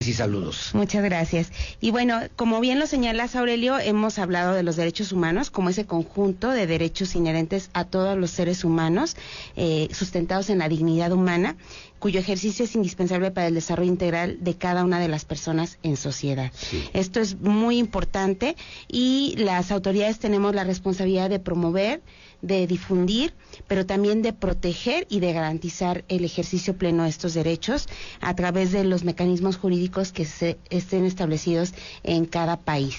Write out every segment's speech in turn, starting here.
Y saludos. Muchas gracias. Y bueno, como bien lo señalas, Aurelio, hemos hablado de los derechos humanos como ese conjunto de derechos inherentes a todos los seres humanos, sustentados en la dignidad humana, cuyo ejercicio es indispensable para el desarrollo integral de cada una de las personas en sociedad. Sí. Esto es muy importante y las autoridades tenemos la responsabilidad de promover, de difundir, pero también de proteger y de garantizar el ejercicio pleno de estos derechos a través de los mecanismos jurídicos que estén establecidos en cada país.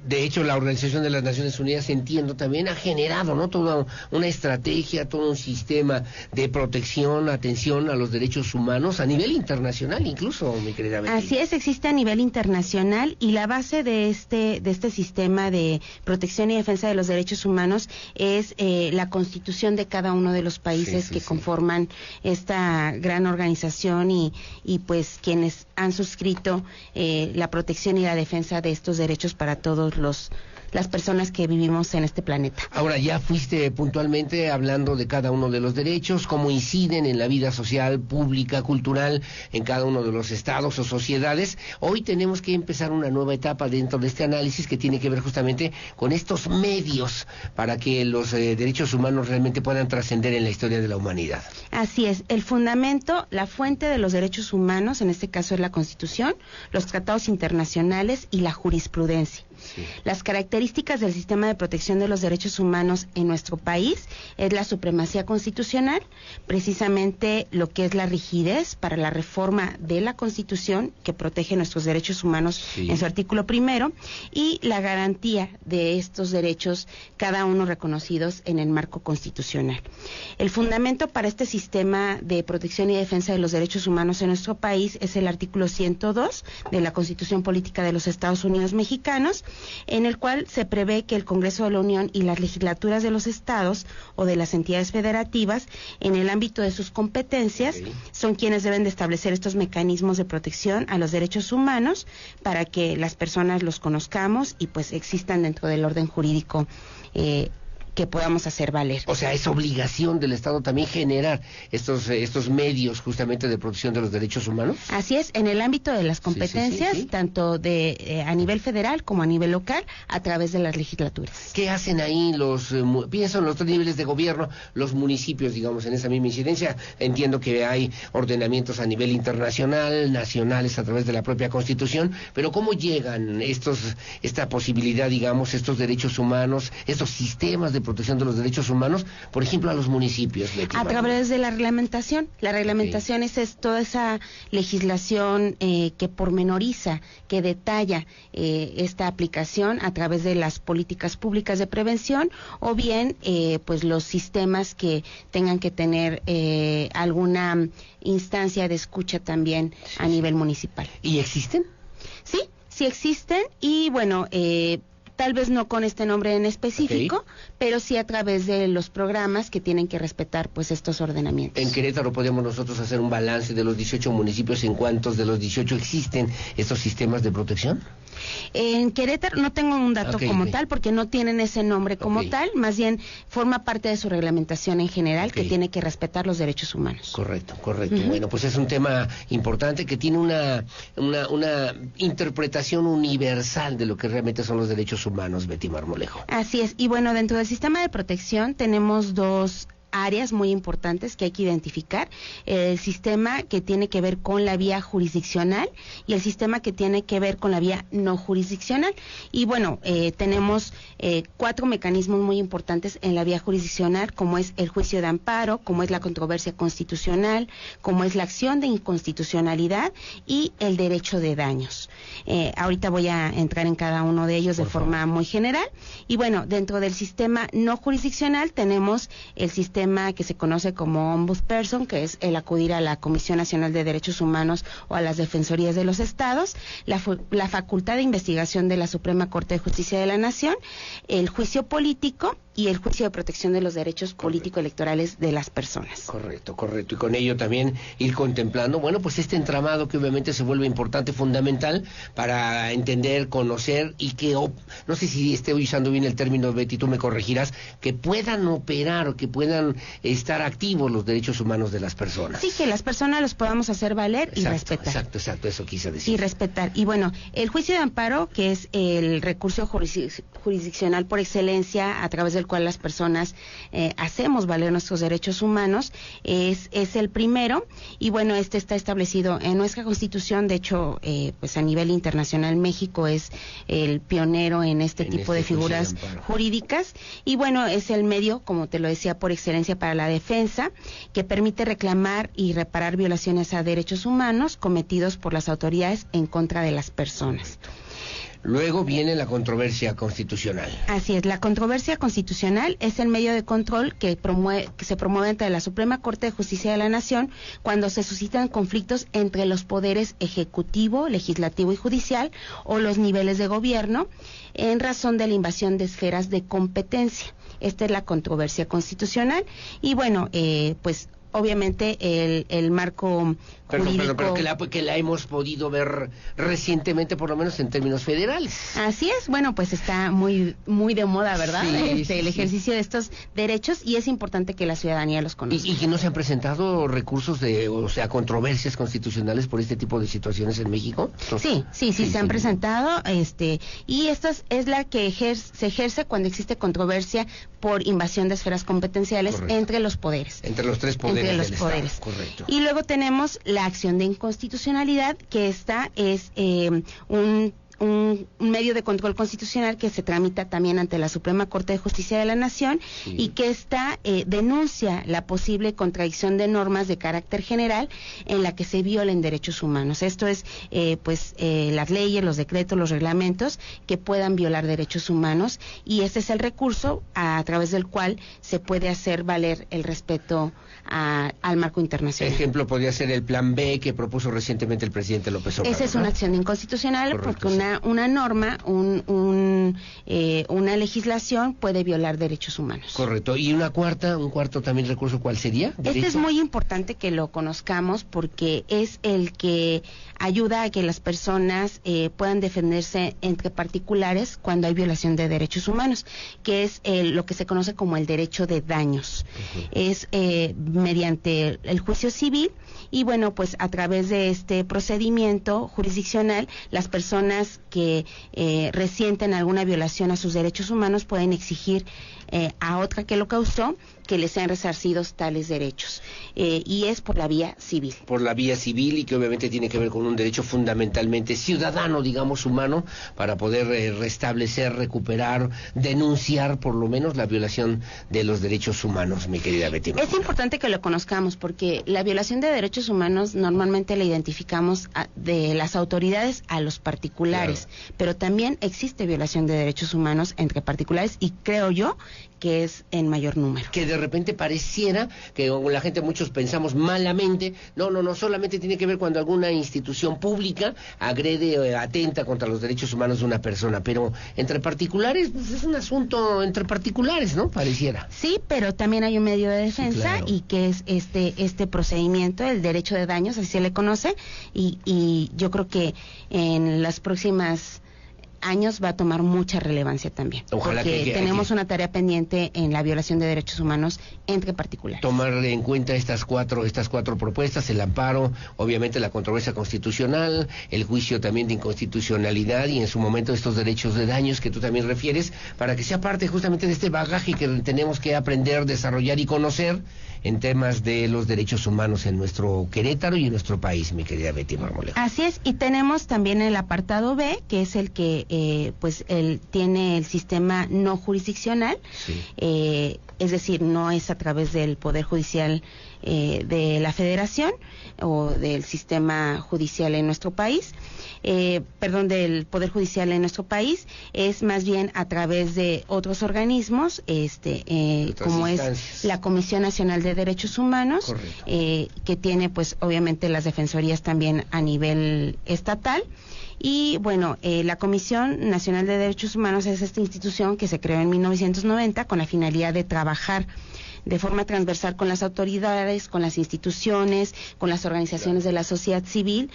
De hecho, la Organización de las Naciones Unidas, entiendo, también ha generado, ¿no?, toda una estrategia, todo un sistema de protección, atención a los derechos humanos a nivel internacional, incluso, mi querida Betty. Así es, existe a nivel internacional y la base de este sistema de protección y defensa de los derechos humanos es la Constitución de cada uno de los países que conforman esta gran organización y pues quienes han suscrito la protección y la defensa de estos derechos para todos las personas que vivimos en este planeta. Ahora, ya fuiste puntualmente hablando de cada uno de los derechos, cómo inciden en la vida social, pública, cultural, en cada uno de los estados o sociedades. Hoy tenemos que empezar una nueva etapa dentro de este análisis que tiene que ver justamente con estos medios para que los derechos humanos realmente puedan trascender en la historia de la humanidad. Así es, el fundamento, la fuente de los derechos humanos, en este caso es la Constitución, los tratados internacionales y la jurisprudencia. Sí. Las características del sistema de protección de los derechos humanos en nuestro país es la supremacía constitucional, precisamente lo que es la rigidez para la reforma de la Constitución que protege nuestros derechos humanos en su artículo primero y la garantía de estos derechos, cada uno reconocidos en el marco constitucional. El fundamento para este sistema de protección y defensa de los derechos humanos en nuestro país es el artículo 102 de la Constitución Política de los Estados Unidos Mexicanos, en el cual se prevé que el Congreso de la Unión y las legislaturas de los estados o de las entidades federativas, en el ámbito de sus competencias, son quienes deben de establecer estos mecanismos de protección a los derechos humanos para que las personas los conozcamos y pues existan dentro del orden jurídico que podamos hacer valer. O sea, es obligación del Estado también generar estos medios justamente de protección de los derechos humanos. Así es, en el ámbito de las competencias, tanto a nivel federal como a nivel local, a través de las legislaturas. ¿Qué hacen ahí pienso en los tres niveles de gobierno, los municipios, digamos, en esa misma incidencia? Entiendo que hay ordenamientos a nivel internacional, nacionales a través de la propia Constitución, pero ¿cómo llegan esta posibilidad, digamos, estos derechos humanos, estos sistemas de protección de los derechos humanos, por ejemplo, a los municipios, Betty? A través de la reglamentación. La reglamentación es toda esa legislación que pormenoriza, que detalla esta aplicación a través de las políticas públicas de prevención o bien pues los sistemas que tengan que tener alguna instancia de escucha también a nivel municipal. ¿Y existen? Sí existen y bueno, tal vez no con este nombre en específico, pero sí a través de los programas que tienen que respetar pues estos ordenamientos. En Querétaro podemos nosotros hacer un balance de los 18 municipios, ¿en cuántos de los 18 existen estos sistemas de protección? En Querétaro no tengo un dato tal, porque no tienen ese nombre como tal, más bien forma parte de su reglamentación en general que tiene que respetar los derechos humanos. Correcto. Bueno, pues es un tema importante que tiene una interpretación universal de lo que realmente son los derechos humanos, Betty Marmolejo. Así es, y bueno, dentro del sistema de protección tenemos dos áreas muy importantes que hay que identificar: el sistema que tiene que ver con la vía jurisdiccional y el sistema que tiene que ver con la vía no jurisdiccional. Y bueno, tenemos 4 mecanismos muy importantes en la vía jurisdiccional, como es el juicio de amparo, como es la controversia constitucional, como es la acción de inconstitucionalidad y el derecho de daños. Ahorita voy a entrar en cada uno de ellos de forma muy general. Y bueno, dentro del sistema no jurisdiccional tenemos el sistema que se conoce como ombudsperson, que es el acudir a la Comisión Nacional de Derechos Humanos o a las defensorías de los estados, la facultad de investigación de la Suprema Corte de Justicia de la Nación, el juicio político y el juicio de protección de los derechos político-electorales de las personas. Correcto. Y con ello también ir contemplando, bueno, pues este entramado que obviamente se vuelve importante, fundamental, para entender, conocer y que, no sé si esté usando bien el término, Betty, tú me corregirás, que puedan operar o que puedan estar activos los derechos humanos de las personas. Sí, que las personas los podamos hacer valer y respetar. Exacto, eso quise decir. Y respetar. Y bueno, el juicio de amparo, que es el recurso jurisdiccional por excelencia a través del cual las personas hacemos valer nuestros derechos humanos, es el primero, y bueno, este está establecido en nuestra Constitución. De hecho, pues a nivel internacional México es el pionero en este tipo de figuras jurídicas, y bueno, es el medio, como te lo decía, por excelencia para la defensa, que permite reclamar y reparar violaciones a derechos humanos cometidos por las autoridades en contra de las personas. Luego viene la controversia constitucional. Así es, la controversia constitucional es el medio de control que se promueve ante la Suprema Corte de Justicia de la Nación cuando se suscitan conflictos entre los poderes ejecutivo, legislativo y judicial, o los niveles de gobierno, en razón de la invasión de esferas de competencia. Esta es la controversia constitucional, y bueno, pues obviamente el marco jurídico... Pero que la hemos podido ver recientemente, por lo menos en términos federales. Así es, bueno, pues está muy de moda, ¿verdad? Sí, el ejercicio de estos derechos, y es importante que la ciudadanía los conozca. ¿Y que no se han presentado recursos controversias constitucionales por este tipo de situaciones en México? Sí, se han presentado, y esta es la que se ejerce cuando existe controversia por invasión de esferas competenciales. Correcto. Entre los poderes. Entre los tres poderes. Correcto. Y luego tenemos la acción de inconstitucionalidad, que esta es un medio de control constitucional que se tramita también ante la Suprema Corte de Justicia de la Nación, sí, y que esta denuncia la posible contradicción de normas de carácter general en la que se violen derechos humanos. Esto es, las leyes, los decretos, los reglamentos que puedan violar derechos humanos, y este es el recurso a través del cual se puede hacer valer el respeto al marco internacional. Ejemplo podría ser el Plan B que propuso recientemente el presidente López Obrador. Esa es una acción inconstitucional. Correcto, porque una norma, una legislación puede violar derechos humanos. Correcto. ¿Y un cuarto también recurso, cuál sería? Este es muy importante que lo conozcamos, porque es el que ayuda a que las personas puedan defenderse entre particulares cuando hay violación de derechos humanos, que es lo que se conoce como el derecho de daños. Uh-huh. Es mediante el juicio civil, y bueno, pues a través de este procedimiento jurisdiccional, las personas que resienten alguna violación a sus derechos humanos pueden exigir a otra que lo causó que les sean resarcidos tales derechos, y es por la vía civil. Por la vía civil, y que obviamente tiene que ver con un derecho fundamentalmente ciudadano, digamos humano, para poder restablecer, recuperar, denunciar por lo menos la violación de los derechos humanos, mi querida Betty. Es importante que lo conozcamos, porque la violación de derechos humanos normalmente la identificamos de las autoridades a los particulares, claro, pero también existe violación de derechos humanos entre particulares, y creo yo que es en mayor número. Que de repente pareciera que la gente, muchos pensamos malamente, no, solamente tiene que ver cuando alguna institución pública agrede o atenta contra los derechos humanos de una persona, pero entre particulares, pues es un asunto entre particulares, ¿no? Pareciera. Sí, pero también hay un medio de defensa, sí, claro, y que es este procedimiento, el derecho de daños, así se le conoce, y yo creo que en las próximas años va a tomar mucha relevancia también. Ojalá porque tenemos una tarea pendiente en la violación de derechos humanos entre particulares. Tomar en cuenta estas cuatro propuestas: el amparo, obviamente la controversia constitucional, el juicio también de inconstitucionalidad, y en su momento estos derechos de daños que tú también refieres, para que sea parte justamente de este bagaje que tenemos que aprender, desarrollar y conocer en temas de los derechos humanos en nuestro Querétaro y en nuestro país, mi querida Betty Marmolejo. Así es, y tenemos también el apartado B, que es el que él tiene el sistema no jurisdiccional, sí, es decir, no es a través del Poder Judicial de la Federación o del sistema judicial en nuestro país, del Poder Judicial en nuestro país, es más bien a través de otros organismos, como es la Comisión Nacional de Derechos Humanos, que tiene pues obviamente las defensorías también a nivel estatal, Y bueno, la Comisión Nacional de Derechos Humanos es esta institución que se creó en 1990 con la finalidad de trabajar de forma transversal con las autoridades, con las instituciones, con las organizaciones de la sociedad civil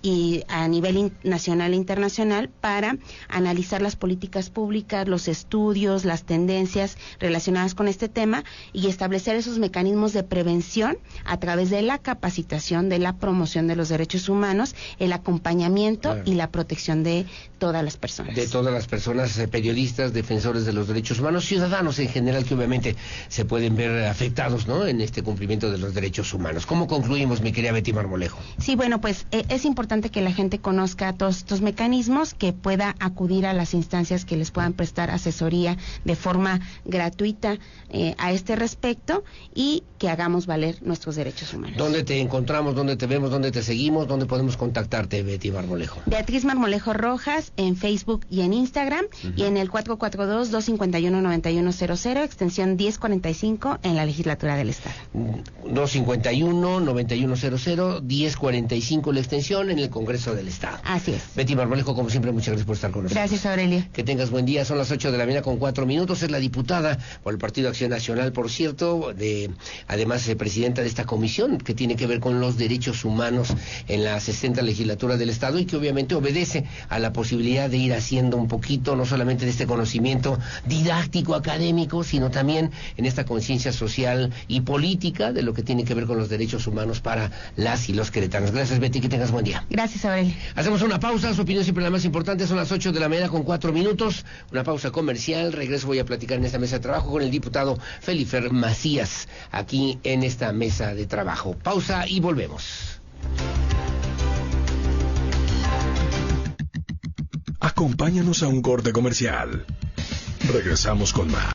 y a nivel nacional e internacional para analizar las políticas públicas, los estudios, las tendencias relacionadas con este tema y establecer esos mecanismos de prevención a través de la capacitación, de la promoción de los derechos humanos, el acompañamiento y la protección de todas las personas. De todas las personas, periodistas, defensores de los derechos humanos, ciudadanos en general que obviamente se pueden ver afectados, ¿no?, en este cumplimiento de los derechos humanos. ¿Cómo concluimos, mi querida Betty Marmolejo? Sí, bueno, pues es importante que la gente conozca todos estos mecanismos, que pueda acudir a las instancias que les puedan prestar asesoría de forma gratuita a este respecto y que hagamos valer nuestros derechos humanos. ¿Dónde te encontramos, dónde te vemos, dónde te seguimos, dónde podemos contactarte, Betty Marmolejo? Beatriz Marmolejo Rojas en Facebook y en Instagram y en el 442-251-9100, extensión 1045 en la legislatura del Estado. 251-9100, 1045 la extensión en el Congreso del Estado. Así es. Betty Marmolejo, como siempre, muchas gracias por estar con nosotros. Gracias, Aurelio. Que tengas buen día. Son las 8 de la mañana con 4 minutos. Es la diputada por el Partido Acción Nacional, por cierto, además presidenta de esta comisión que tiene que ver con los derechos humanos en la 60ª legislatura del Estado y que obviamente obedece a la posibilidad de ir haciendo un poquito, no solamente de este conocimiento didáctico, académico, sino también en esta conciencia social y política de lo que tiene que ver con los derechos humanos para las y los queretanos. Gracias, Betty, que tengas buen día. Gracias, Aurelio. Hacemos una pausa, su opinión siempre la más importante, son las 8 de la mañana con 4 minutos, una pausa comercial, regreso, voy a platicar en esta mesa de trabajo con el diputado Felifer Macías, aquí en esta mesa de trabajo. Pausa y volvemos. Acompáñanos a un corte comercial. Regresamos con más.